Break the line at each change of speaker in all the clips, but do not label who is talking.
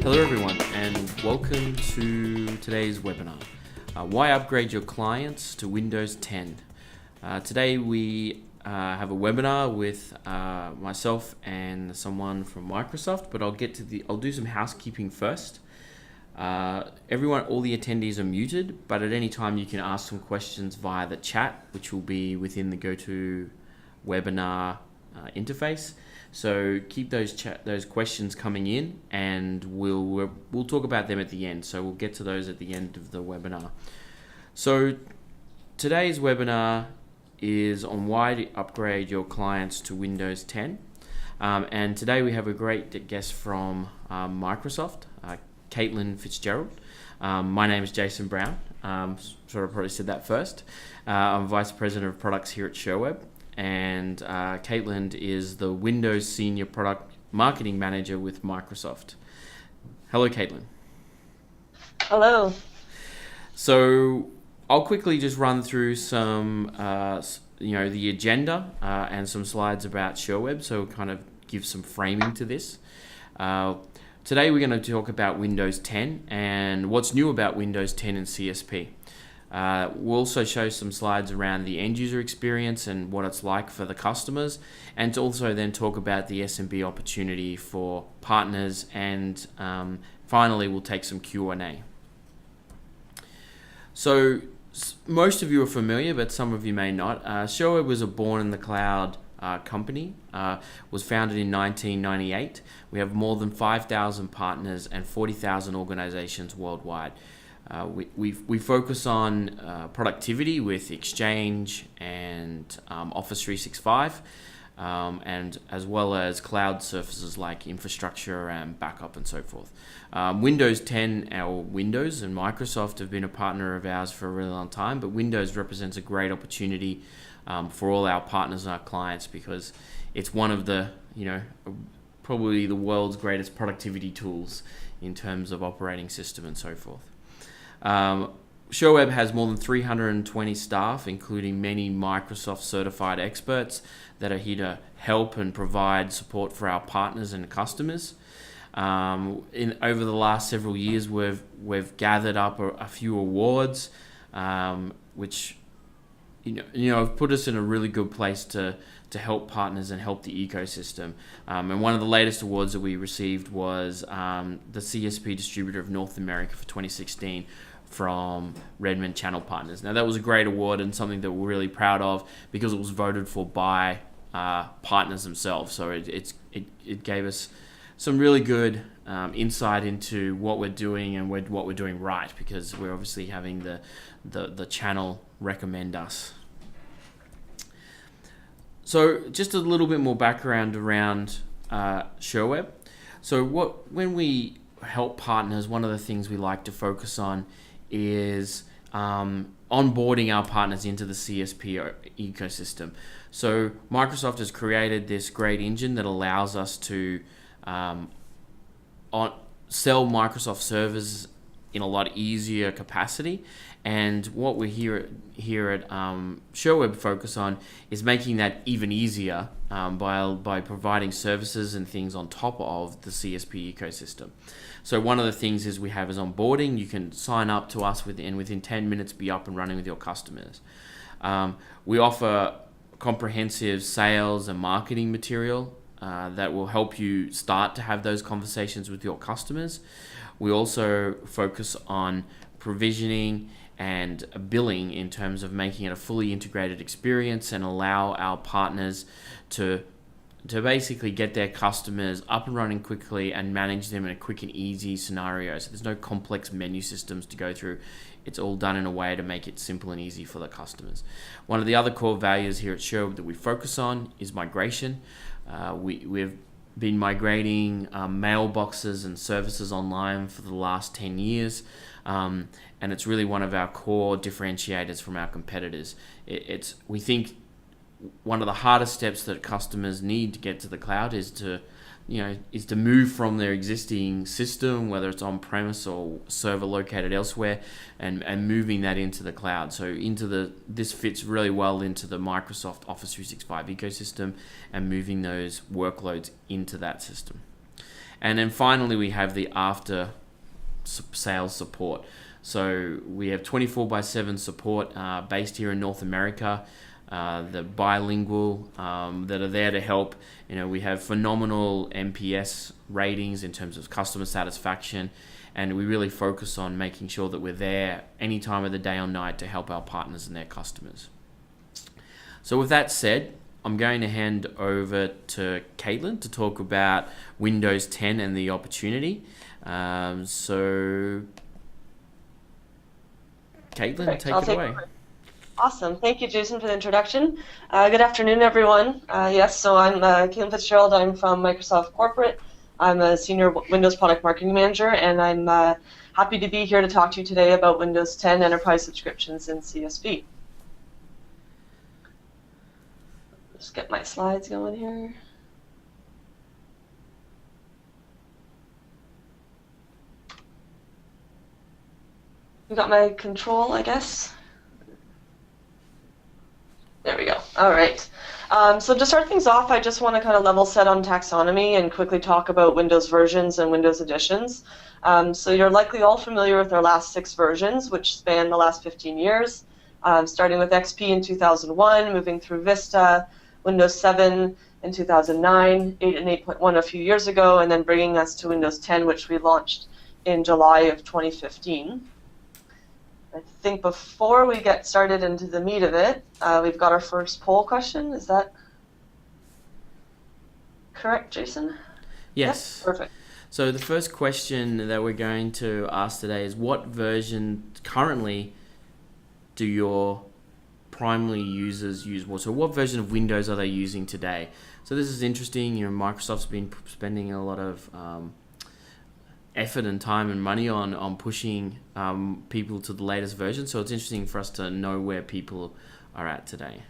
Hello everyone and welcome to today's webinar. Why upgrade your clients to Windows 10? Today we have a webinar with myself and someone from Microsoft, but I'll do some housekeeping first. Everyone, all the attendees are muted, but at any time you can ask some questions via the chat, which will be within the GoToWebinar interface. So keep those questions coming in, and we'll talk about them at the end. So we'll get to those at the end of the webinar. So today's webinar is on why to upgrade your clients to Windows 10. And today we have a great guest from Microsoft, Caitlin Fitzgerald. My name is Jason Brown. Sort of probably said that first. I'm Vice President of Products here at SherWeb. And Caitlin is the Windows Senior Product Marketing Manager with Microsoft. Hello, Caitlin.
Hello.
So I'll quickly just run through some, the agenda and some slides about SherWeb, so kind of give some framing to this. Today we're going to talk about Windows 10 and what's new about Windows 10 and CSP. We'll also show some slides around the end user experience and what it's like for the customers, and to also then talk about the SMB opportunity for partners, and finally we'll take some Q&A. So most of you are familiar, but some of you may not. SherWeb was a born in the cloud company, was founded in 1998. We have more than 5,000 partners and 40,000 organizations worldwide. We focus on productivity with Exchange and Office 365, and as well as cloud services like infrastructure and backup and so forth. Windows 10, our Windows and Microsoft have been a partner of ours for a really long time, but Windows represents a great opportunity for all our partners and our clients, because it's one of the, probably the world's greatest productivity tools in terms of operating system and so forth. SherWeb has more than 320 staff, including many Microsoft certified experts that are here to help and provide support for our partners and customers. Over the last several years, we've gathered up a few awards, which have put us in a really good place to help partners and help the ecosystem. And one of the latest awards that we received was the CSP Distributor of North America for 2016 from Redmond Channel Partners. Now that was a great award and something that we're really proud of, because it was voted for by partners themselves. So it gave us some really good insight into what we're doing and what we're doing right, because we're obviously having the channel recommend us. So just a little bit more background around SherWeb. So when we help partners, one of the things we like to focus on is onboarding our partners into the CSP ecosystem. So Microsoft has created this great engine that allows us to sell Microsoft servers in a lot easier capacity. And what we here at SherWeb focus on is making that even easier by providing services and things on top of the CSP ecosystem. So one of the things is onboarding. You can sign up to us within 10 minutes be up and running with your customers. We offer comprehensive sales and marketing material that will help you start to have those conversations with your customers. We also focus on provisioning and billing in terms of making it a fully integrated experience, and allow our partners to basically get their customers up and running quickly and manage them in a quick and easy scenario. So there's no complex menu systems to go through. It's all done in a way to make it simple and easy for the customers. One of the other core values here at SherWeb that we focus on is migration. We've been migrating mailboxes and services online for the last 10 years. And it's really one of our core differentiators from our competitors. We think one of the hardest steps that customers need to get to the cloud is to move from their existing system, whether it's on premise or server located elsewhere, and moving that into the cloud. So this fits really well into the Microsoft Office 365 ecosystem, and moving those workloads into that system. And then finally, we have the after sales support. So we have 24/7 support based here in North America. The bilingual that are there to help. We have phenomenal NPS ratings in terms of customer satisfaction, and we really focus on making sure that we're there any time of the day or night to help our partners and their customers. So with that said, I'm going to hand over to Caitlin to talk about Windows 10 and the opportunity. So Caitlin, take it away.
Awesome. Thank you, Jason, for the introduction. Good afternoon, everyone. Yes, so I'm Caitlin Fitzgerald. I'm from Microsoft Corporate. I'm a Senior Windows Product Marketing Manager, and I'm happy to be here to talk to you today about Windows 10 Enterprise subscriptions in CSP. Just get my slides going here. You got my control, I guess. There we go. All right. So to start things off, I just want to kind of level set on taxonomy and quickly talk about Windows versions and Windows editions. So you're likely all familiar with our last 6 versions, which span the last 15 years, starting with XP in 2001, moving through Vista, Windows 7 in 2009, 8 and 8.1 a few years ago, and then bringing us to Windows 10, which we launched in July of 2015. I think before we get started into the meat of it, we've got our first poll question. Is that correct, Jason?
Yes.
Yep, perfect.
So the first question that we're going to ask today is, what version currently do your primary users use more? So what version of Windows are they using today? So this is interesting. Microsoft's been spending a lot of effort and time and money on pushing people to the latest version. So it's interesting for us to know where people are at today.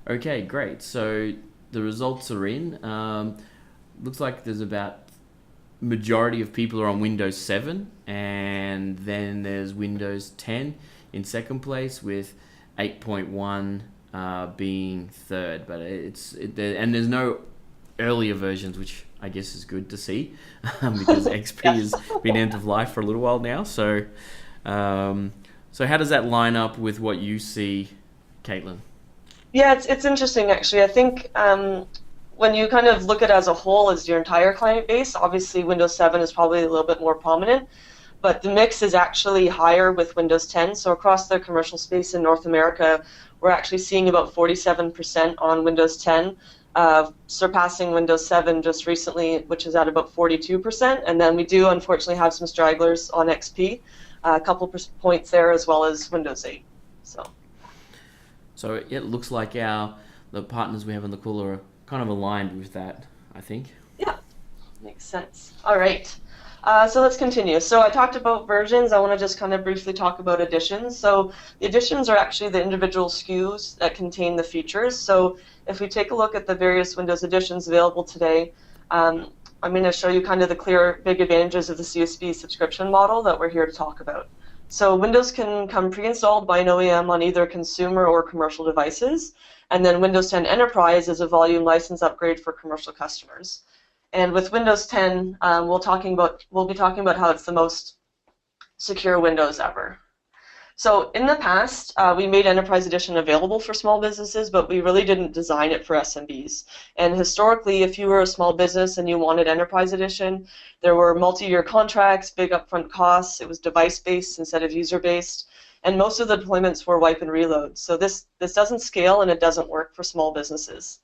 Okay, great. So the results are in. Looks like there's about majority of people are on Windows 7, and then there's Windows 10 in second place, with 8.1 being third. But and there's no earlier versions, which I guess is good to see because XP has been end of life for a little while now. So how does that line up with what you see, Caitlin?
Yeah, it's interesting actually. I think when you kind of look at it as a whole as your entire client base, obviously Windows 7 is probably a little bit more prominent, but the mix is actually higher with Windows 10. So across the commercial space in North America, we're actually seeing about 47% on Windows 10, surpassing Windows 7 just recently, which is at about 42%. And then we do unfortunately have some stragglers on XP, a couple points there, as well as Windows 8.
So it looks like the partners we have in the call are kind of aligned with that, I think.
Yeah, makes sense. All right, so let's continue. So I talked about versions. I want to just kind of briefly talk about editions. So the editions are actually the individual SKUs that contain the features. So if we take a look at the various Windows editions available today, I'm going to show you kind of the clear big advantages of the CSP subscription model that we're here to talk about. So Windows can come pre-installed by an OEM on either consumer or commercial devices, and then Windows 10 Enterprise is a volume license upgrade for commercial customers. And with Windows 10, we'll be talking about how it's the most secure Windows ever. So in the past, we made Enterprise Edition available for small businesses, but we really didn't design it for SMBs. And historically, if you were a small business and you wanted Enterprise Edition, there were multi-year contracts, big upfront costs. It was device-based instead of user-based. And most of the deployments were wipe and reload. So this doesn't scale, and it doesn't work for small businesses.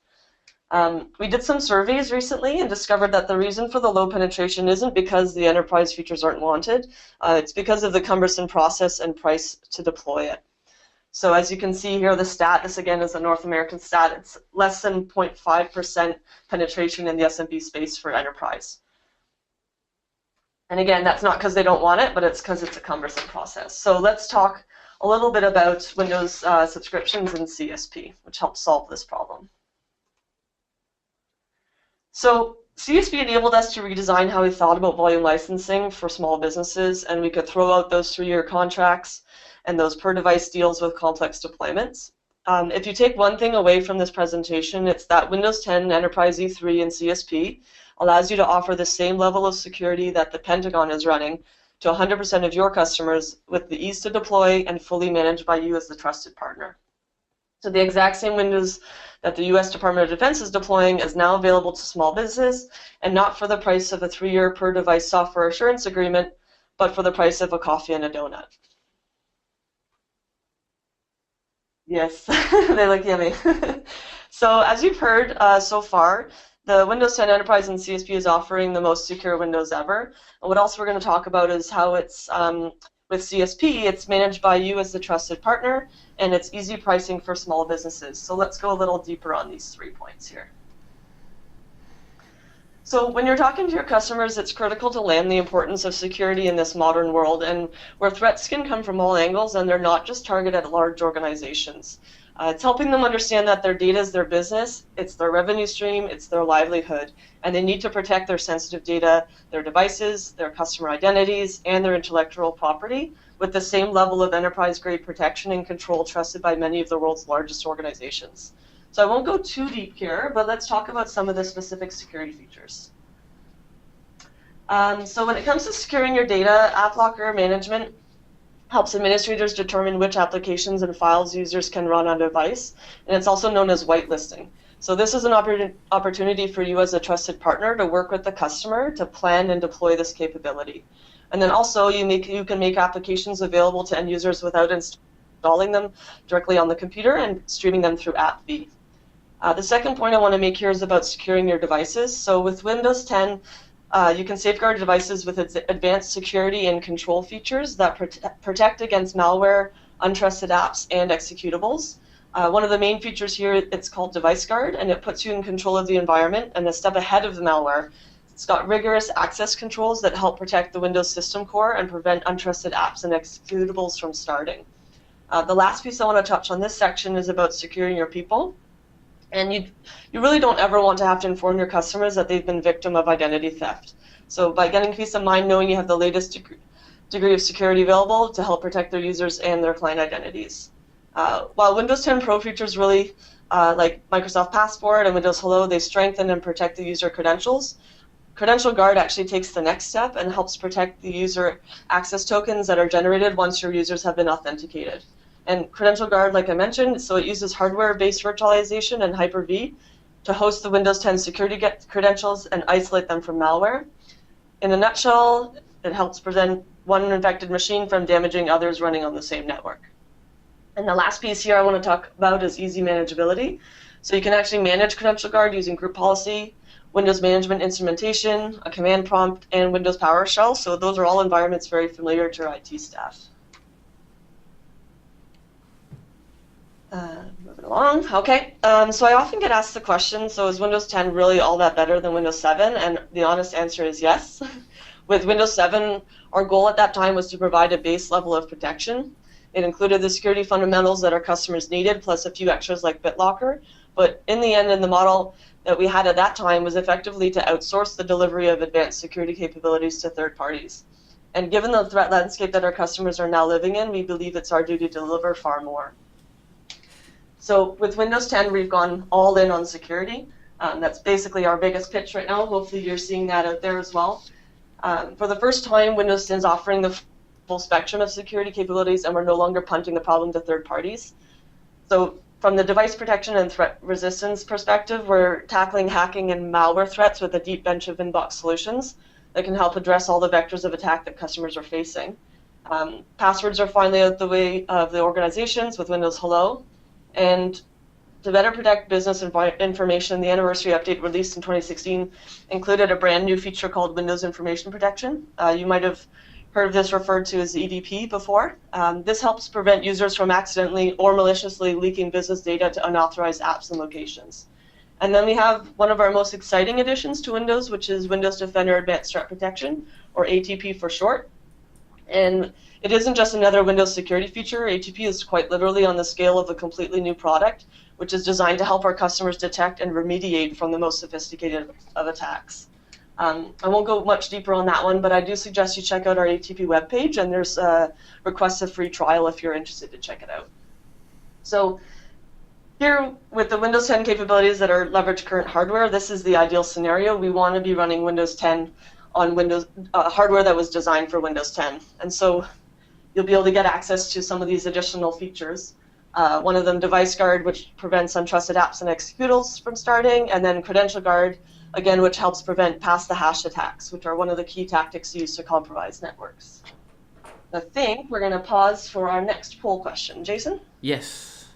We did some surveys recently and discovered that the reason for the low penetration isn't because the enterprise features aren't wanted. It's because of the cumbersome process and price to deploy it. So as you can see here, the stat, this again is a North American stat, it's less than 0.5% penetration in the SMB space for enterprise. And again, that's not because they don't want it, but it's because it's a cumbersome process. So let's talk a little bit about Windows subscriptions and CSP, which helps solve this problem. So CSP enabled us to redesign how we thought about volume licensing for small businesses, and we could throw out those 3-year contracts and those per-device deals with complex deployments. If you take one thing away from this presentation, it's that Windows 10 Enterprise E3 and CSP allows you to offer the same level of security that the Pentagon is running to 100% of your customers with the ease to deploy and fully managed by you as the trusted partner. So the exact same Windows that the US Department of Defense is deploying is now available to small business, and not for the price of a 3-year per-device software assurance agreement, but for the price of a coffee and a donut. Yes, they look yummy. So as you've heard so far, the Windows 10 Enterprise and CSP is offering the most secure Windows ever. And what else we're going to talk about is how it's, with CSP, it's managed by you as the trusted partner, and it's easy pricing for small businesses. So let's go a little deeper on these 3 points here. So when you're talking to your customers, it's critical to land the importance of security in this modern world, and where threats can come from all angles, and they're not just targeted at large organizations. It's helping them understand that their data is their business, it's their revenue stream, it's their livelihood, and they need to protect their sensitive data, their devices, their customer identities, and their intellectual property with the same level of enterprise-grade protection and control trusted by many of the world's largest organizations. So I won't go too deep here, but let's talk about some of the specific security features. So when it comes to securing your data, AppLocker management helps administrators determine which applications and files users can run on a device, and it's also known as whitelisting. So this is an opportunity for you as a trusted partner to work with the customer to plan and deploy this capability. And then also you can make applications available to end users without installing them directly on the computer and streaming them through AppV. The second point I want to make here is about securing your devices. So with Windows 10, you can safeguard devices with its advanced security and control features that protect against malware, untrusted apps, and executables. One of the main features here, it's called Device Guard, and it puts you in control of the environment and a step ahead of the malware. It's got rigorous access controls that help protect the Windows system core and prevent untrusted apps and executables from starting. The last piece I want to touch on this section is about securing your people. And you really don't ever want to have to inform your customers that they've been victim of identity theft. So by getting peace of mind knowing you have the latest degree of security available to help protect their users and their client identities. While Windows 10 Pro features really, like Microsoft Passport and Windows Hello, they strengthen and protect the user credentials, Credential Guard actually takes the next step and helps protect the user access tokens that are generated once your users have been authenticated. And Credential Guard, like I mentioned, so it uses hardware-based virtualization and Hyper-V to host the Windows 10 security credentials and isolate them from malware. In a nutshell, it helps prevent one infected machine from damaging others running on the same network. And the last piece here I want to talk about is easy manageability. So you can actually manage Credential Guard using group policy, Windows management instrumentation, a command prompt, and Windows PowerShell. So those are all environments very familiar to your IT staff. Moving along. Okay, so I often get asked the question, so is Windows 10 really all that better than Windows 7? And the honest answer is yes. With Windows 7, our goal at that time was to provide a base level of protection. It included the security fundamentals that our customers needed, plus a few extras like BitLocker. But in the end, the model that we had at that time was effectively to outsource the delivery of advanced security capabilities to third parties. And given the threat landscape that our customers are now living in, we believe it's our duty to deliver far more. So with Windows 10, we've gone all in on security. That's basically our biggest pitch right now. Hopefully you're seeing that out there as well. For the first time, Windows 10 is offering the full spectrum of security capabilities, and we're no longer punting the problem to third parties. So from the device protection and threat resistance perspective, we're tackling hacking and malware threats with a deep bench of inbox solutions that can help address all the vectors of attack that customers are facing. Passwords are finally out the way of the organizations with Windows Hello. And to better protect business information, the anniversary update released in 2016 included a brand new feature called Windows Information Protection. You might have heard of this referred to as EDP before. This helps prevent users from accidentally or maliciously leaking business data to unauthorized apps and locations. And then we have one of our most exciting additions to Windows, which is Windows Defender Advanced Threat Protection, or ATP for short. And it isn't just another Windows security feature. ATP is quite literally on the scale of a completely new product, which is designed to help our customers detect and remediate from the most sophisticated of attacks. I won't go much deeper on that one, but I do suggest you check out our ATP webpage, and there's a request a free trial if you're interested to check it out. So here, with the Windows 10 capabilities that are leverage current hardware, this is the ideal scenario. We want to be running Windows 10 on Windows hardware that was designed for Windows 10. And so you'll be able to get access to some of these additional features. One of them, Device Guard, which prevents untrusted apps and executables from starting, and then Credential Guard, again, which helps prevent pass-the-hash attacks, which are one of the key tactics used to compromise networks. I think we're going to pause for our next poll question. Jason?
Yes.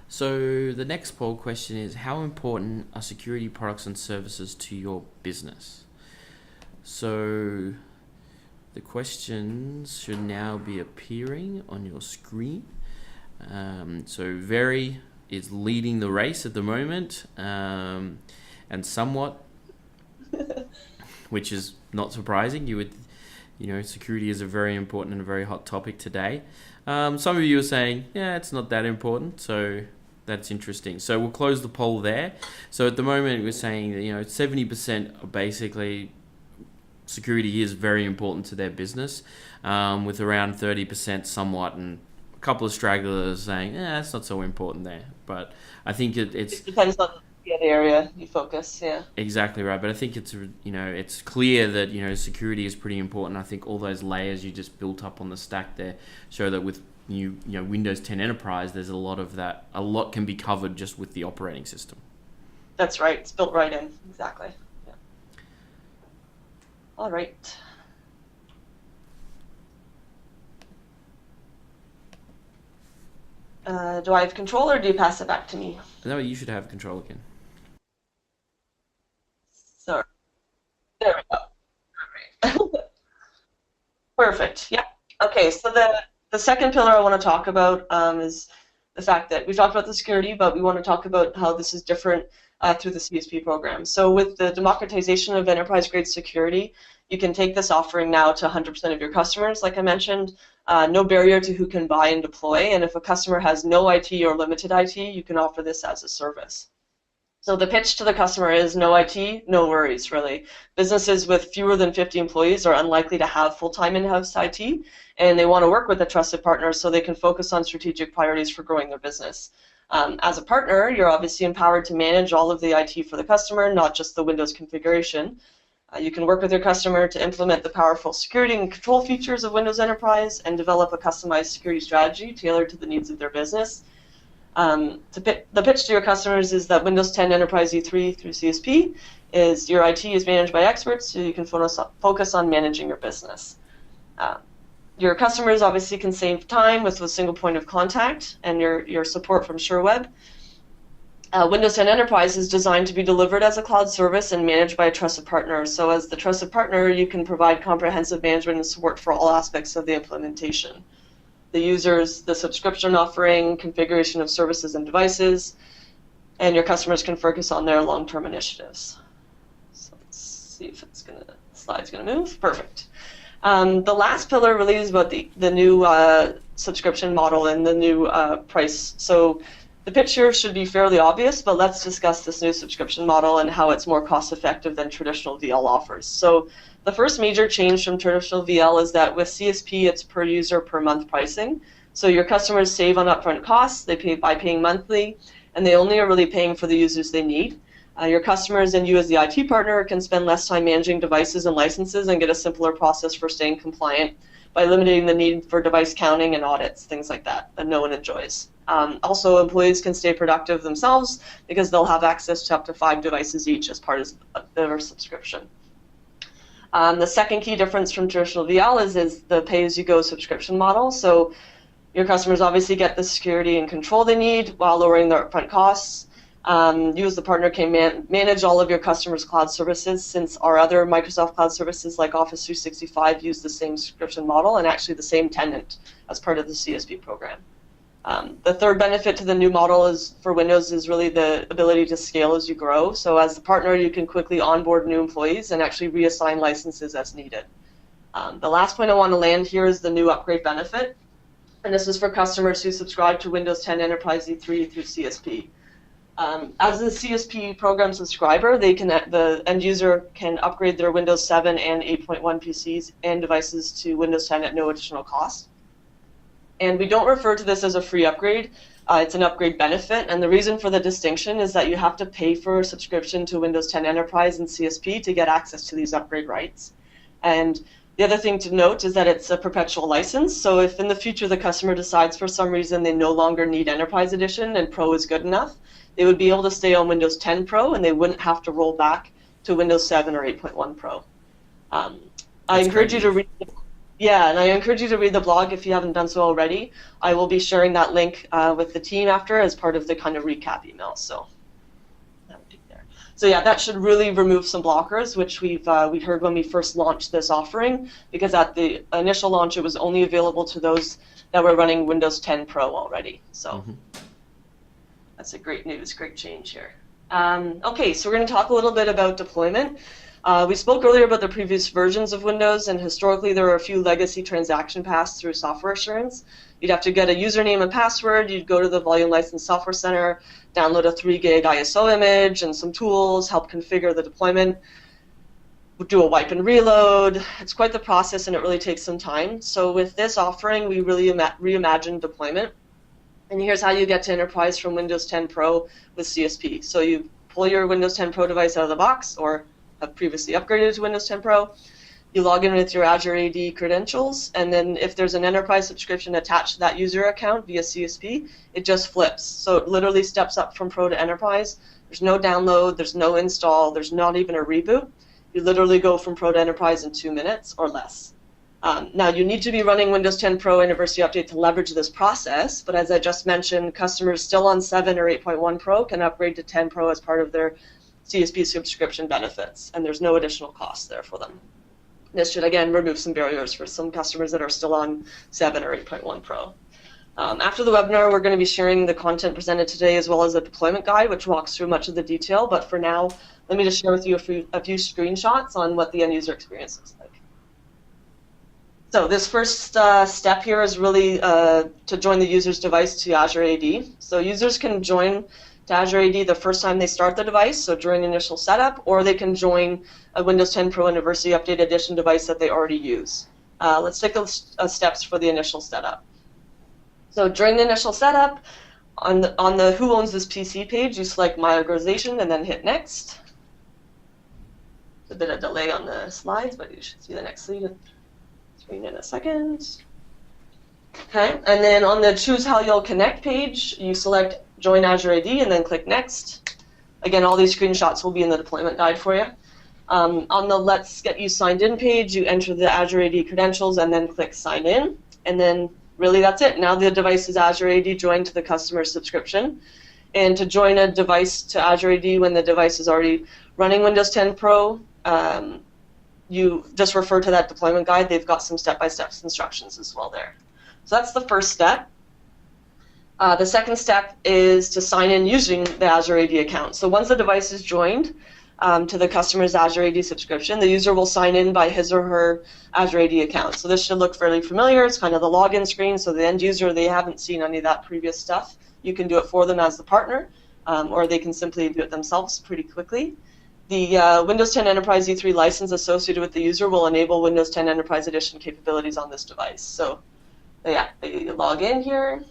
So the next poll question is, how important are security products and services to your business? So the questions should now be appearing on your screen. So Very is leading the race at the moment, and somewhat, which is not surprising. Security is a very important and a very hot topic today. Some of you are saying, yeah, it's not that important, so that's interesting. So we'll close the poll there. So at the moment, we're saying that 70% are basically security is very important to their business, with around 30% somewhat, and a couple of stragglers saying, it's not so important there. But I think it
depends on the area you focus. Yeah.
Exactly right. But I think it's clear that security is pretty important. I think all those layers you just built up on the stack there show that with Windows 10 Enterprise, there's a lot of that. A lot can be covered just with the operating system.
That's right. It's built right in. Exactly. Yeah. All right. Do I have control, or do you pass it back to me?
No, you should have control again.
So there we go. Perfect. Yeah. Okay. So the second pillar I want to talk about is the fact that we've talked about the security, but we want to talk about how this is different through the CSP program. So with the democratization of enterprise-grade security, you can take this offering now to 100% of your customers, like I mentioned. No barrier to who can buy and deploy, and if a customer has no IT or limited IT, you can offer this as a service. So the pitch to the customer is no IT, no worries, really. Businesses with fewer than 50 employees are unlikely to have full-time in-house IT, and they want to work with a trusted partner so they can focus on strategic priorities for growing their business. As a partner, you're obviously empowered to manage all of the IT for the customer, not just the Windows configuration. You can work with your customer to implement the powerful security and control features of Windows Enterprise and develop a customized security strategy tailored to the needs of their business. The pitch to your customers is that Windows 10 Enterprise E3 through CSP is your IT is managed by experts, so you can focus on managing your business. Your customers obviously can save time with a single point of contact and your support from SherWeb. Windows 10 Enterprise is designed to be delivered as a cloud service and managed by a trusted partner. So as the trusted partner, you can provide comprehensive management and support for all aspects of the implementation. The users, the subscription offering, configuration of services and devices, and your customers can focus on their long-term initiatives. So let's see if the slide's going to move. Perfect. The last pillar really is about the new subscription model and the new price. So the picture should be fairly obvious, but let's discuss this new subscription model and how it's more cost-effective than traditional VL offers. So the first major change from traditional VL is that with CSP, it's per user per month pricing. So your customers save on upfront costs, they pay by paying monthly, and they only are really paying for the users they need. Your customers and you as the IT partner can spend less time managing devices and licenses and get a simpler process for staying compliant by limiting the need for device counting and audits, things like that no one enjoys. Also, employees can stay productive themselves because they'll have access to up to 5 devices each as part of their subscription. The second key difference from traditional VL is the pay-as-you-go subscription model. So your customers obviously get the security and control they need while lowering their upfront costs. You as the partner can manage all of your customers' cloud services, since our other Microsoft cloud services like Office 365 use the same subscription model and actually the same tenant as part of the CSP program. The third benefit to the new model is for Windows is really the ability to scale as you grow. So as the partner, you can quickly onboard new employees and actually reassign licenses as needed. The last point I want to land here is the new upgrade benefit. And this is for customers who subscribe to Windows 10 Enterprise E3 through CSP. As a CSP program subscriber, the end user can upgrade their Windows 7 and 8.1 PCs and devices to Windows 10 at no additional cost. And we don't refer to this as a free upgrade. It's an upgrade benefit, and the reason for the distinction is that you have to pay for a subscription to Windows 10 Enterprise and CSP to get access to these upgrade rights. And the other thing to note is that it's a perpetual license, so if in the future the customer decides for some reason they no longer need Enterprise Edition and Pro is good enough, they would be able to stay on Windows 10 Pro and they wouldn't have to roll back to Windows 7 or 8.1 Pro. I encourage you to read. Yeah, and I encourage you to read the blog if you haven't done so already. I will be sharing that link with the team after as part of the kind of recap email. So that would be there. So yeah, that should really remove some blockers, which we heard when we first launched this offering, because at the initial launch it was only available to those that were running Windows 10 Pro already. So that's a great news, great change here. Okay, so we're going to talk a little bit about deployment. We spoke earlier about the previous versions of Windows, and historically there were a few legacy transaction paths through software assurance. You'd have to get a username and password, you'd go to the Volume License Software Center, download a 3 gig ISO image and some tools, help configure the deployment, do a wipe and reload. It's quite the process and it really takes some time. So with this offering, we really reimagined deployment. And here's how you get to Enterprise from Windows 10 Pro with CSP. So you pull your Windows 10 Pro device out of the box, or have previously upgraded to Windows 10 Pro. You log in with your Azure AD credentials, and then if there's an enterprise subscription attached to that user account via CSP, it just flips. So it literally steps up from Pro to Enterprise. There's no download, there's no install, there's not even a reboot. You literally go from Pro to Enterprise in 2 minutes or less. Now, you need to be running Windows 10 Pro Anniversary Update to leverage this process, but as I just mentioned, customers still on 7 or 8.1 Pro can upgrade to 10 Pro as part of their CSP subscription benefits, and there's no additional cost there for them. This should, again, remove some barriers for some customers that are still on 7 or 8.1 Pro. After the webinar, we're going to be sharing the content presented today as well as a deployment guide, which walks through much of the detail, but for now, let me just share with you a few screenshots on what the end-user experience looks like. So this first step here is really to join the user's device to Azure AD. So users can join to Azure AD the first time they start the device, so during initial setup, or they can join a Windows 10 Pro Anniversary Update Edition device that they already use. Let's take a steps for the initial setup. So during the initial setup, on the Who Owns This PC page, you select My Organization and then hit Next. A bit of delay on the slides, but you should see the next screen in a second. Okay, and then on the Choose How You'll Connect page, you select Join Azure AD and then click Next. Again, all these screenshots will be in the deployment guide for you. On the Let's Get You Signed In page, you enter the Azure AD credentials and then click Sign In. And then really that's it. Now the device is Azure AD joined to the customer subscription. And to join a device to Azure AD when the device is already running Windows 10 Pro, you just refer to that deployment guide. They've got some step-by-step instructions as well there. So that's the first step. The second step is to sign in using the Azure AD account. So once the device is joined to the customer's Azure AD subscription, the user will sign in by his or her Azure AD account. So this should look fairly familiar. It's kind of the login screen. So the end user, they haven't seen any of that previous stuff. You can do it for them as the partner, or they can simply do it themselves pretty quickly. The Windows 10 Enterprise E3 license associated with the user will enable Windows 10 Enterprise Edition capabilities on this device. So yeah, you log in here,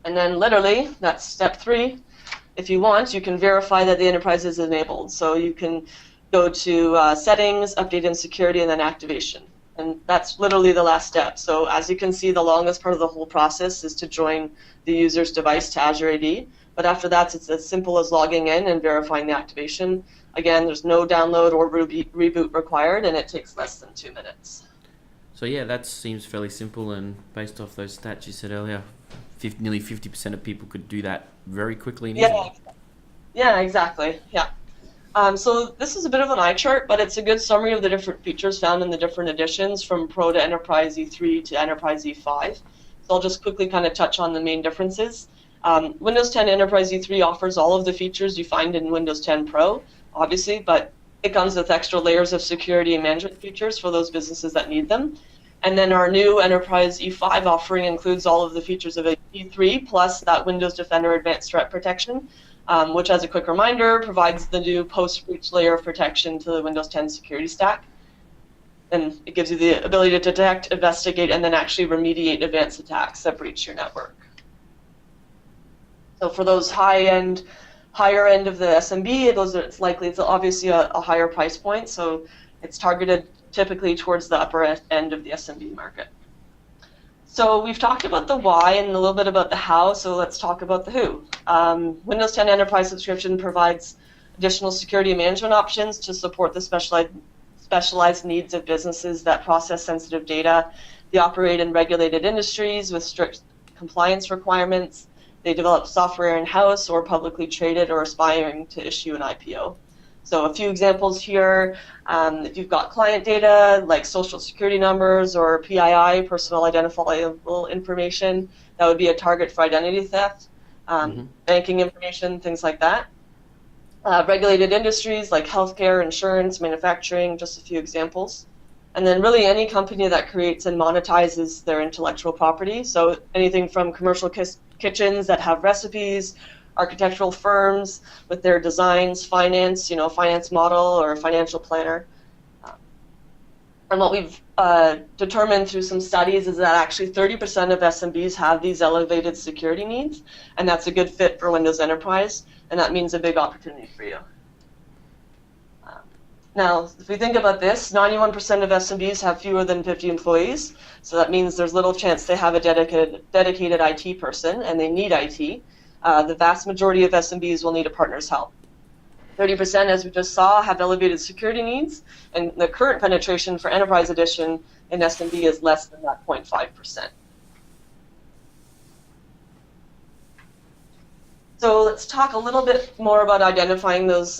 and then literally, that's step 3. If you want, you can verify that the Enterprise is enabled. So you can go to Settings, Update and Security, and then Activation. And that's literally the last step. So as you can see, the longest part of the whole process is to join the user's device to Azure AD. But after that, it's as simple as logging in and verifying the activation. Again, there's no download or reboot required, and it takes less than 2 minutes.
So yeah, that seems fairly simple, and based off those stats you said earlier, nearly 50% of people could do that very quickly and easily.
Yeah, exactly. Yeah. So this is a bit of an eye chart, but it's a good summary of the different features found in the different editions from Pro to Enterprise E3 to Enterprise E5. So I'll just quickly kind of touch on the main differences. Windows 10 Enterprise E3 offers all of the features you find in Windows 10 Pro, obviously, but it comes with extra layers of security and management features for those businesses that need them. And then our new Enterprise E5 offering includes all of the features of E3 plus that Windows Defender Advanced Threat Protection. which, as a quick reminder, provides the new post-breach layer of protection to the Windows 10 security stack. And it gives you the ability to detect, investigate, and then actually remediate advanced attacks that breach your network. So for those higher end of the SMB, it's obviously a higher price point. So it's targeted typically towards the upper end of the SMB market. So we've talked about the why and a little bit about the how, so let's talk about the who. Windows 10 Enterprise subscription provides additional security management options to support the specialized needs of businesses that process sensitive data. They operate in regulated industries with strict compliance requirements. They develop software in-house or publicly traded or aspiring to issue an IPO. So a few examples here, if you've got client data like social security numbers or PII, personal identifiable information, that would be a target for identity theft, banking information, things like that. Regulated industries like healthcare, insurance, manufacturing, just a few examples. And then really any company that creates and monetizes their intellectual property. So anything from commercial kitchens that have recipes, architectural firms with their designs, finance model or financial planner. And what we've determined through some studies is that actually 30% of SMBs have these elevated security needs, and that's a good fit for Windows Enterprise, and that means a big opportunity for you. Now, if we think about this, 91% of SMBs have fewer than 50 employees, so that means there's little chance they have a dedicated IT person, and they need IT. The vast majority of SMBs will need a partner's help. 30%, as we just saw, have elevated security needs, and the current penetration for Enterprise Edition in SMB is less than that 0.5%. So let's talk a little bit more about identifying those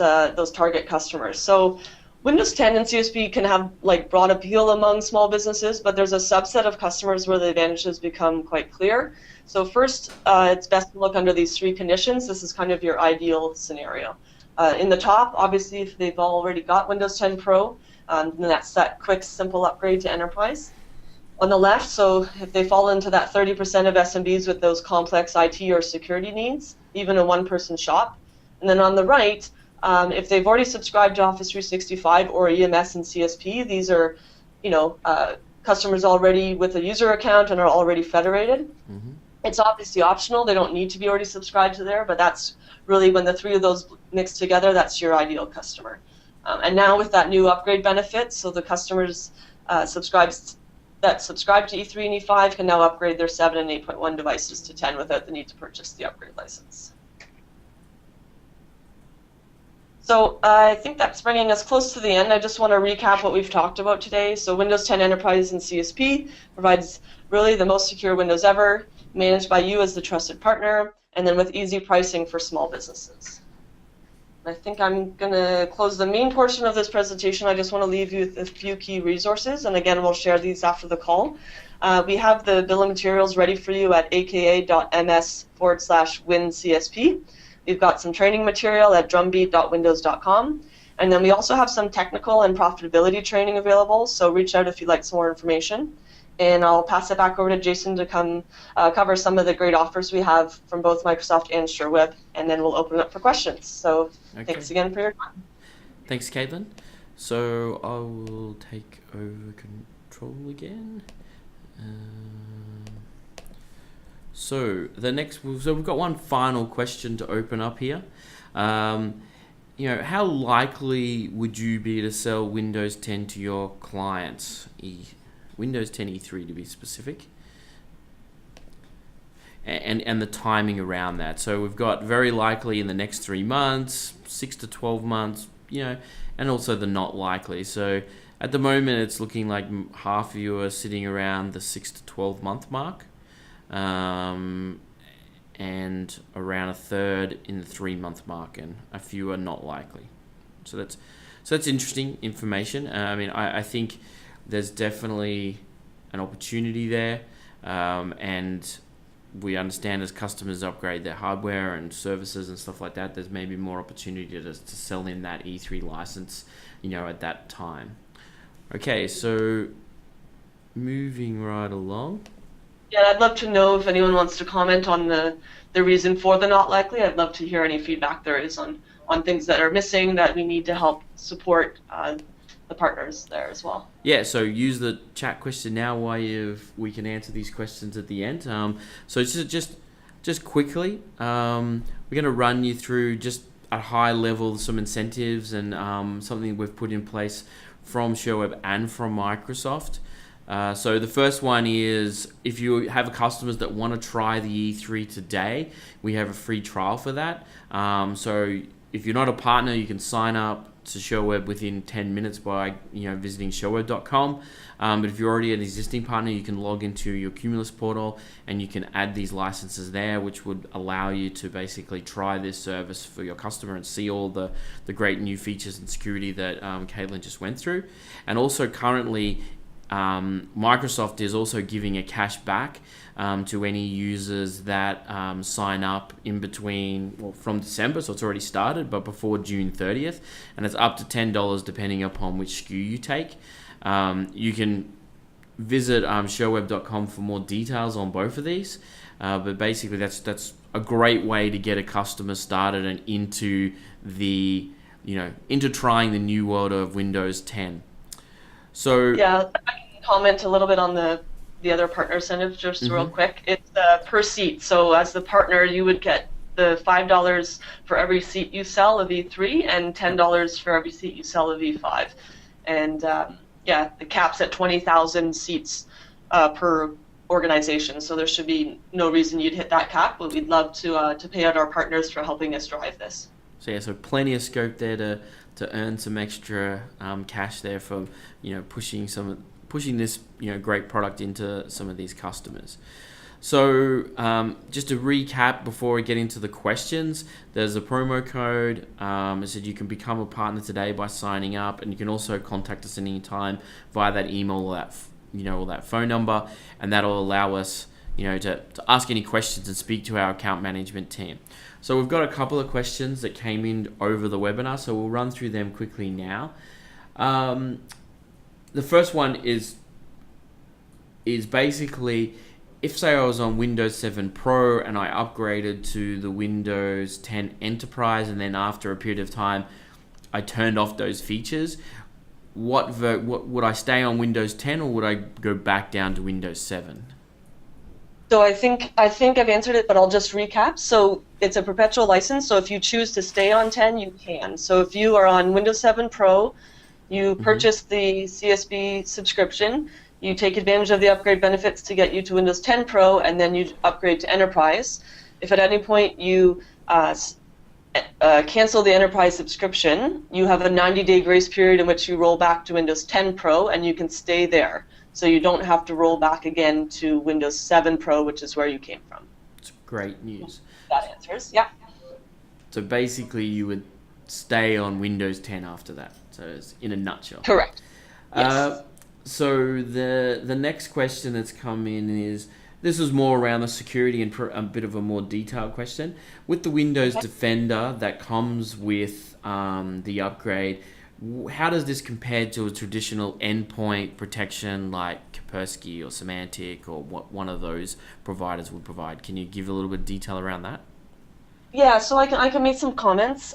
target customers. So Windows 10 and CSP can have broad appeal among small businesses, but there's a subset of customers where the advantages become quite clear. So first, it's best to look under these three conditions. This is kind of your ideal scenario. In the top, obviously, if they've already got Windows 10 Pro, then that's that quick, simple upgrade to Enterprise. On the left, so if they fall into that 30% of SMBs with those complex IT or security needs, even a one-person shop. And then on the right, if they've already subscribed to Office 365 or EMS and CSP, these are, customers already with a user account and are already federated. It's obviously optional. They don't need to be already subscribed to there, but that's really when the three of those mix together, that's your ideal customer. And now with that new upgrade benefit, so the customers subscribe to E3 and E5 can now upgrade their 7 and 8.1 devices to 10 without the need to purchase the upgrade license. So I think that's bringing us close to the end. I just want to recap what we've talked about today. So Windows 10 Enterprise and CSP provides really the most secure Windows ever, managed by you as the trusted partner, and then with easy pricing for small businesses. I think I'm going to close the main portion of this presentation. I just want to leave you with a few key resources, and again, we'll share these after the call. We have the bill of materials ready for you at aka.ms/WinCSP. We've got some training material at drumbeat.windows.com. And then we also have some technical and profitability training available, so reach out if you'd like some more information. And I'll pass it back over to Jason to come cover some of the great offers we have from both Microsoft and SherWeb, and then we'll open it up for questions. So Thanks again for your time.
Thanks, Caitlin. So I will take over control again. So we've got one final question to open up here. How likely would you be to sell Windows 10 to your clients? Windows 10 E3 to be specific, and the timing around that. So we've got very likely in the next 3 months, 6 to 12 months, and also the not likely. So at the moment, it's looking like half of you are sitting around the 6 to 12 month mark, and around a third in the 3 month mark, and a few are not likely. So that's interesting information. I think there's definitely an opportunity there, and we understand as customers upgrade their hardware and services and stuff like that, there's maybe more opportunity to sell in that E3 license, at that time. Okay, so moving right along.
Yeah, I'd love to know if anyone wants to comment on the reason for the not likely. I'd love to hear any feedback there is on things that are missing that we need to help support the partners there as well.
Yeah, so use the chat question now we can answer these questions at the end. So just quickly, we're going to run you through just at high level some incentives and something we've put in place from SherWeb and from Microsoft. So the first one is if you have customers that want to try the E3 today, we have a free trial for that. So if you're not a partner, you can sign up to SherWeb within 10 minutes by visiting sherweb.com. But if you're already an existing partner, you can log into your Cumulus portal and you can add these licenses there, which would allow you to basically try this service for your customer and see all the great new features and security that Caitlin just went through. And also currently, Microsoft is also giving a cash back to any users that sign up in between, from December, so it's already started, but before June 30th, and it's up to $10 depending upon which SKU you take. You can visit SherWeb.com for more details on both of these, but basically that's a great way to get a customer started and into trying the new world of Windows 10. So
yeah, I can comment a little bit on the other partner incentives just real quick. It's per seat. So as the partner, you would get the $5 for every seat you sell of E3 and $10 for every seat you sell of E5. And the cap's at 20,000 seats per organization. So there should be no reason you'd hit that cap, but we'd love to pay out our partners for helping us drive this.
So plenty of scope there to earn some extra cash there for pushing this great product into some of these customers. So just to recap before we get into the questions, there's a promo code. It said you can become a partner today by signing up, and you can also contact us at any time via that email or that phone number, and that'll allow us to ask any questions and speak to our account management team. So we've got a couple of questions that came in over the webinar, so we'll run through them quickly now. The first one is basically, if say I was on Windows 7 Pro and I upgraded to the Windows 10 Enterprise, and then after a period of time I turned off those features, what would I stay on Windows 10 or would I go back down to Windows 7?
So I think I've answered it, but I'll just recap. So it's a perpetual license. So if you choose to stay on 10, you can. So if you are on Windows 7 Pro, you purchase the CSP subscription, you take advantage of the upgrade benefits to get you to Windows 10 Pro, and then you upgrade to Enterprise. If at any point you cancel the Enterprise subscription, you have a 90-day grace period in which you roll back to Windows 10 Pro, and you can stay there. So you don't have to roll back again to Windows 7 Pro, which is where you came from.
It's great news.
That answers, yeah.
So basically you would stay on Windows 10 after that. So it's in a nutshell.
Correct. Yes.
So the next question that's come in is, this is more around the security and a bit of a more detailed question. With the Windows Defender that comes with the upgrade, how does this compare to a traditional endpoint protection like Kaspersky or Symantec or what one of those providers would provide? Can you give a little bit of detail around that?
Yeah, so I can make some comments.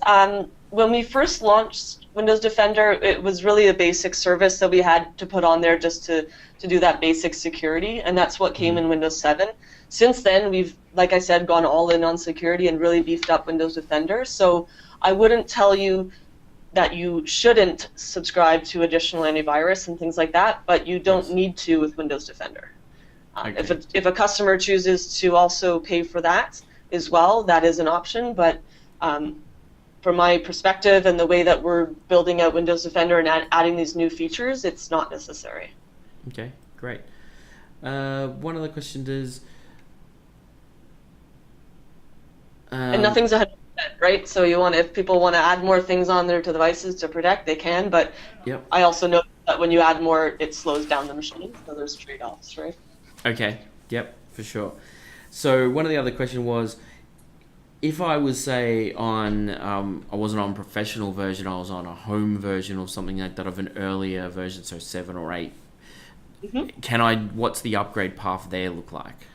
When we first launched Windows Defender, it was really a basic service that we had to put on there just to do that basic security, and that's what came in Windows 7. Since then, we've, like I said, gone all in on security and really beefed up Windows Defender. So I wouldn't tell you that you shouldn't subscribe to additional antivirus and things like that, but you don't need to with Windows Defender.
Okay.
If a customer chooses to also pay for that as well, that is an option, but from my perspective and the way that we're building out Windows Defender and adding these new features, it's not necessary.
Okay, great. One of the questions is...
and nothing's 100%, right? So if people want to add more things on their devices to protect, they can, but I also know that when you add more, it slows down the machine, so there's trade-offs, right?
Okay, yep, for sure. So one of the other questions was, if I was, say, on, I wasn't on professional version, I was on a home version or something like that of an earlier version, so 7 or 8, What's the upgrade path there look like?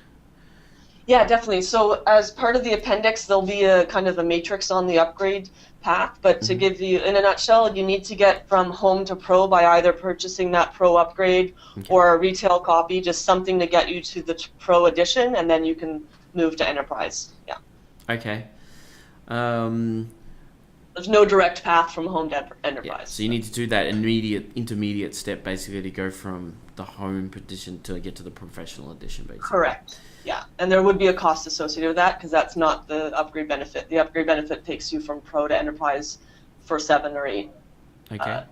Yeah, definitely. So as part of the appendix, there'll be a kind of a matrix on the upgrade path. But to give you, in a nutshell, you need to get from home to pro by either purchasing that pro upgrade or a retail copy, just something to get you to the pro edition, and then you can move to enterprise. Yeah.
Okay.
There's no direct path from home to enterprise.
Yeah. So you need to do that intermediate step basically to go from the home edition to get to the professional edition basically.
Correct. Yeah, and there would be a cost associated with that because that's not the upgrade benefit. The upgrade benefit takes you from pro to enterprise for 7 or 8.
Okay.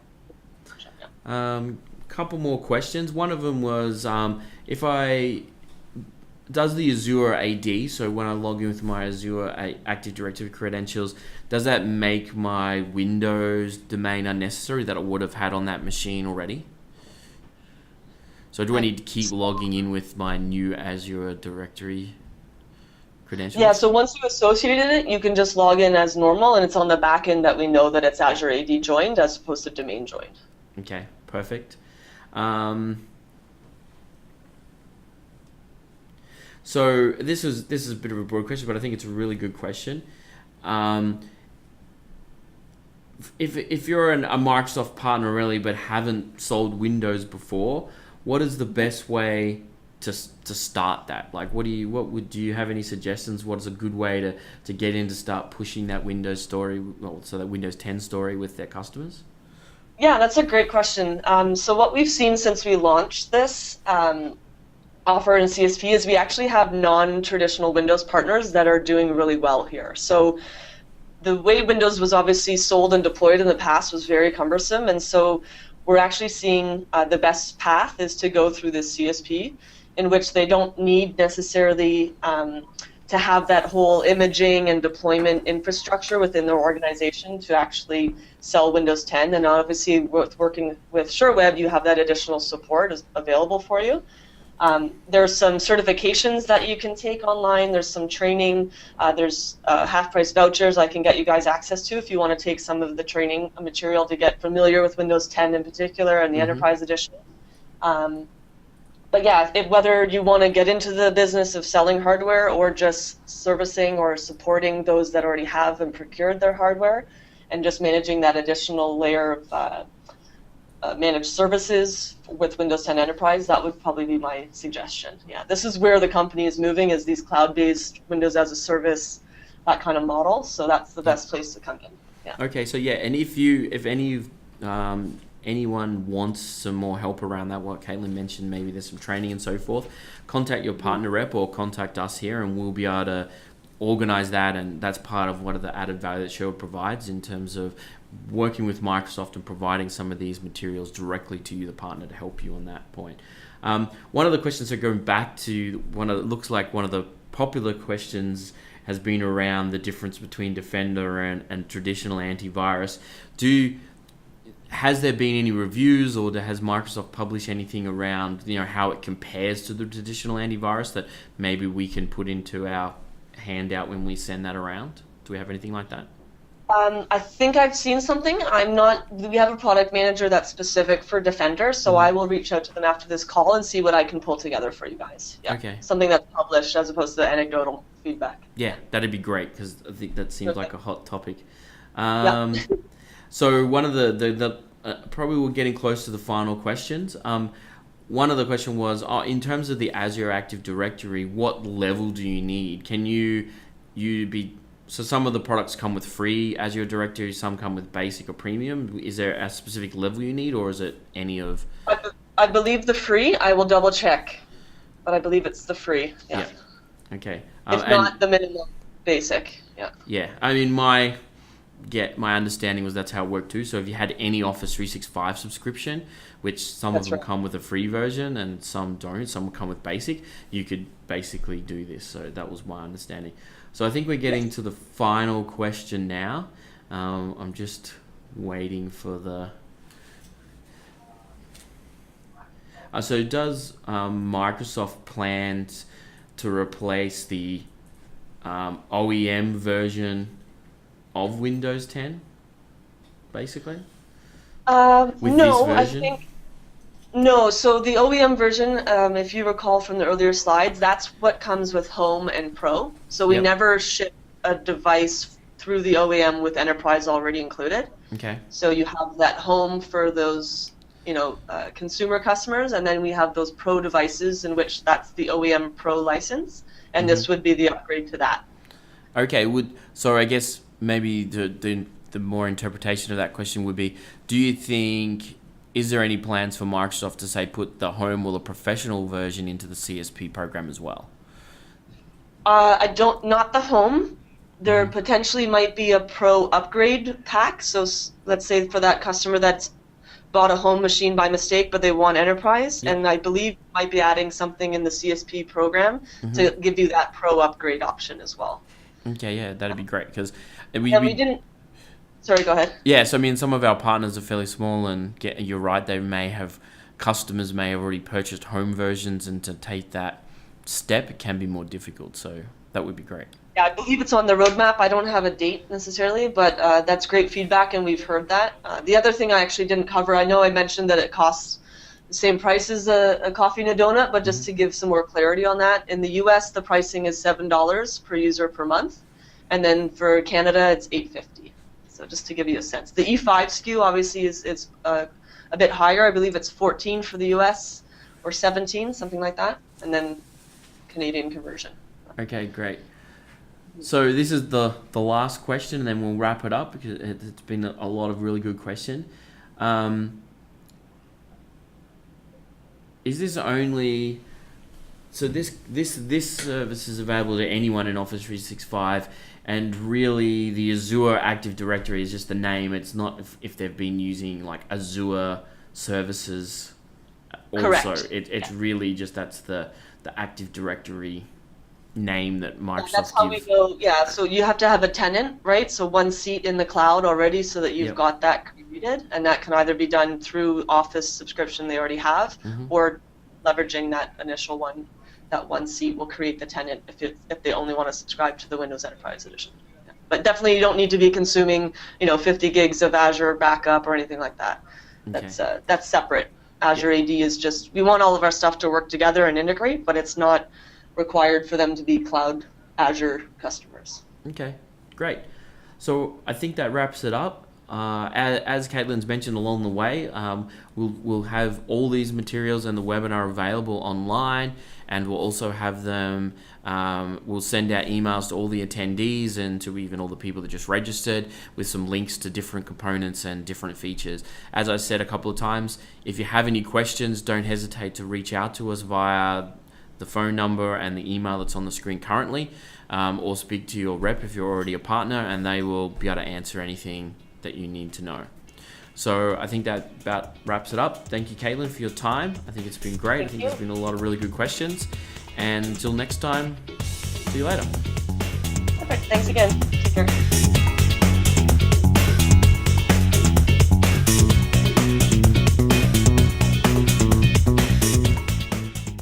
Couple more questions. One of them was does the Azure AD, so when I log in with my Azure Active Directory credentials, does that make my Windows domain unnecessary that I would have had on that machine already? So do I need to keep logging in with my new Azure directory credentials?
Yeah, so once you associated it, you can just log in as normal, and it's on the back end that we know that it's Azure AD joined as opposed to domain joined.
Okay, perfect. So this is a bit of a broad question, but I think it's a really good question. If you're a Microsoft partner really, but haven't sold Windows before, what is the best way to start that? Like, do you have any suggestions? What is a good way to get in to start pushing that Windows story, so that Windows 10 story with their customers?
Yeah, that's a great question. So what we've seen since we launched this offer in CSP is we actually have non-traditional Windows partners that are doing really well here. So the way Windows was obviously sold and deployed in the past was very cumbersome, and so we're actually seeing the best path is to go through this CSP, in which they don't need necessarily to have that whole imaging and deployment infrastructure within their organization to actually sell Windows 10. And obviously, with working with SherWeb, you have that additional support available for you. There's some certifications that you can take online. There's some training. There's half-price vouchers I can get you guys access to if you want to take some of the training material to get familiar with Windows 10 in particular and the Enterprise Edition. But yeah, whether you want to get into the business of selling hardware or just servicing or supporting those that already have and procured their hardware and just managing that additional layer of managed services with Windows 10 Enterprise, that would probably be my suggestion. Yeah, this is where the company is moving, is these cloud-based Windows as a service, that kind of model. So that's the best place to come in. Yeah.
Okay, so yeah, and if anyone wants some more help around that, what Caitlin mentioned, maybe there's some training and so forth, contact your partner rep or contact us here, and we'll be able to organize that. And that's part of what are the added value that SherWeb provides in terms of working with Microsoft and providing some of these materials directly to you, the partner, to help you on that point. One of the questions, so going back to looks like one of the popular questions has been around the difference between Defender and traditional antivirus. Has there been any reviews, or has Microsoft published anything around how it compares to the traditional antivirus that maybe we can put into our handout when we send that around? Do we have anything like that?
I think I've seen something. We have a product manager that's specific for Defender, so I will reach out to them after this call and see what I can pull together for you guys. Yeah. Okay. Something that's published as opposed to anecdotal feedback.
Yeah, that'd be great, because I think that seems like a hot topic.
Yeah.
So one of the probably we're getting close to the final questions. One of the question was, in terms of the Azure Active Directory, what level do you need? Can you be... So some of the products come with free Azure Directory, some come with basic or premium. Is there a specific level you need, or is it any of...
I believe the free. I will double check, but I believe it's the free. Yeah.
Okay.
If not the minimum basic. Yeah.
Yeah. I mean, my understanding was that's how it worked too. So if you had any Office 365 subscription, which some of them come with a free version and some don't, some will come with basic, you could basically do this. So that was my understanding. So I think we're getting to the final question now. I'm just waiting for the... so does Microsoft plan to replace the OEM version of Windows 10, basically?
No, I think... No, so the OEM version, if you recall from the earlier slides, that's what comes with Home and Pro. So we
Yep.
never ship a device through the OEM with Enterprise already included.
Okay.
So you have that Home for those, consumer customers, and then we have those Pro devices in which that's the OEM Pro license, and this would be the upgrade to that.
Okay. So I guess maybe the more interpretation of that question would be: do you think, is there any plans for Microsoft to say put the Home or the professional version into the CSP program as well?
Not the Home. There potentially might be a Pro upgrade pack. So let's say for that customer that's bought a Home machine by mistake, but they want Enterprise,
Yep.
and I believe might be adding something in the CSP program to give you that Pro upgrade option as well.
Okay, yeah, that'd be great because
And we didn't. Sorry, go ahead.
yeah. So I mean, some of our partners are fairly small, and you're right. Customers may have already purchased Home versions, and to take that step, it can be more difficult. So that would be great.
Yeah, I believe it's on the roadmap. I don't have a date necessarily, but that's great feedback, and we've heard that. The other thing I actually didn't cover, I know I mentioned that it costs the same price as a coffee and a donut, but just to give some more clarity on that, in the US, the pricing is $7 per user per month, and then for Canada, it's $8.50. So just to give you a sense. The E5 SKU obviously is a bit higher. I believe it's 14 for the US or 17, something like that, and then Canadian conversion.
Okay, great. So this is the last question, and then we'll wrap it up because it's been a lot of really good questions. Is this only... So this service is available to anyone in Office 365, and really the Azure Active Directory is just the name. It's not if they've been using like Azure services also.
Correct.
It's really just that's the Active Directory name that Microsoft
That's how we
gives.
go. Yeah, so you have to have a tenant, right? So one seat in the cloud already so that you've
Yep.
got that created, and that can either be done through Office subscription they already have, or leveraging that initial one. That one seat will create the tenant if they only want to subscribe to the Windows Enterprise Edition. Yeah. But definitely you don't need to be consuming 50 gigs of Azure backup or anything like that.
Okay.
That's separate. Azure AD is just, we want all of our stuff to work together and integrate, but it's not required for them to be cloud Azure customers.
Okay, great. So I think that wraps it up. As Caitlin's mentioned along the way, we'll have all these materials and the webinar available online, and we'll also have them, we'll send out emails to all the attendees and to even all the people that just registered with some links to different components and different features. As I said a couple of times, if you have any questions, don't hesitate to reach out to us via the phone number and the email that's on the screen currently, or speak to your rep if you're already a partner, and they will be able to answer anything that you need to know. So I think that about wraps it up. Thank you, Caitlin, for your time. I think it's been great. I think there's been a lot of really good questions. And until next time, see you later.
Perfect. Thanks again. Take care.